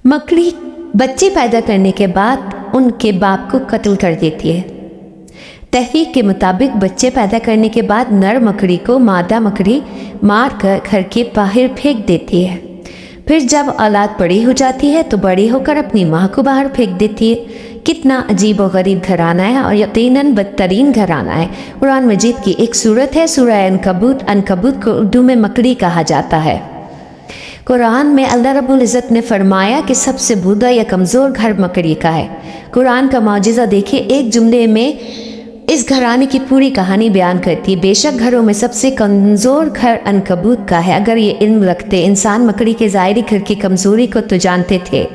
मकड़ी बच्चे पैदा करने के बाद उनके बाप को कत्ल कर देती है। तहकीक के मुताबिक बच्चे पैदा करने के बाद नर मकड़ी को मादा मकड़ी मार कर घर के बाहर फेंक देती है। फिर जब औलाद बड़ी हो जाती है तो बड़ी होकर अपनी माँ को बाहर फेंक देती है। कितना अजीब और गरीब घराना है और यकीनन बदतरीन घराना है। कुरान मजीद की एक सूरत है सूरह अनकबूत। अनकबूत को उर्दू में मकड़ी कहा जाता है। कुरान में अल्लाह रब्बुल इज़्ज़त ने फरमाया कि सबसे बूढ़ा या कमज़ोर घर मकड़ी का है। कुरान का मौजिज़ा देखिए, एक जुमले में इस घराने की पूरी कहानी बयान करती है। बेशक घरों में सबसे कमज़ोर घर अनकबूत का है। अगर ये इल्म रखते इंसान मकड़ी के ज़ाहिरी घर की कमज़ोरी को तो जानते थे,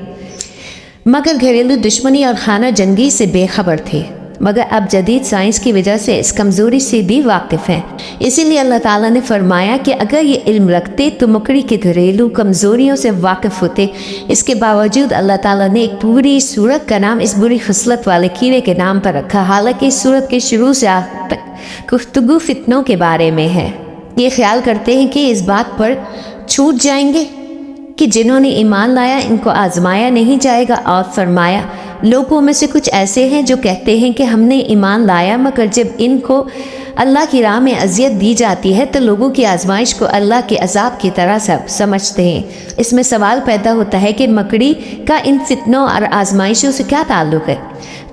मगर घरेलू दुश्मनी और खाना जंगी से बेखबर थे। मगर अब जदीद साइंस की वजह से इस कमज़ोरी से भी वाकिफ़ हैं। इसीलिए अल्लाह ताला ने फरमाया कि अगर ये इल्म रखते तो मकड़ी के घरेलू कमज़ोरियों से वाकिफ़ होते। इसके बावजूद अल्लाह ताला ने एक पूरी सूरत का नाम इस बुरी खसलत वाले कीड़े के नाम पर रखा। हालांकि इस सूरत के शुरू से आखिर तक गुफ्तगू फितनों के बारे में है। ये ख्याल करते हैं कि इस बात पर छूट जाएंगे कि जिन्होंने ईमान लाया इनको आजमाया नहीं जाएगा। और फरमाया, लोगों में से कुछ ऐसे हैं जो कहते हैं कि हमने ईमान लाया, मगर जब इनको अल्लाह की राह में अजियत दी जाती है तो लोगों की आजमाइश को अल्लाह के अजाब की तरह सब समझते हैं। इसमें सवाल पैदा होता है कि मकड़ी का इन फितनों और आजमाइशों से क्या ताल्लुक़ है।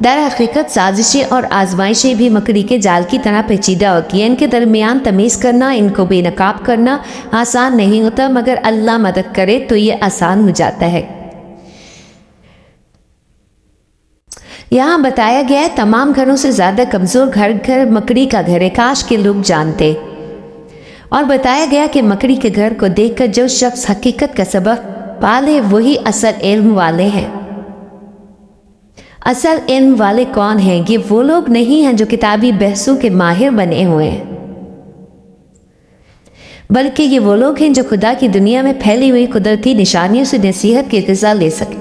दर हकीकत साजिशें और आजमाइशें भी मकड़ी के जाल की तरह पेचीदा होती हैं। इनके दरमियान तमीज़ करना, इनको बेनकाब करना आसान नहीं होता, मगर अल्लाह मदद करे तो ये आसान हो जाता है। यहाँ बताया गया है तमाम घरों से ज़्यादा कमज़ोर घर मकड़ी का घर है। काश के लोग जानते। और बताया गया कि मकड़ी के घर को देखकर जो शख्स हकीकत का सबक पाले वही असल इल्म वाले हैं। असल इल्म वाले कौन हैं? ये वो लोग नहीं हैं जो किताबी बहसों के माहिर बने हुए हैं, बल्कि ये वो लोग हैं जो खुदा की दुनिया में फैली हुई कुदरती निशानियों से नसीहत की ग़िज़ा ले सकें।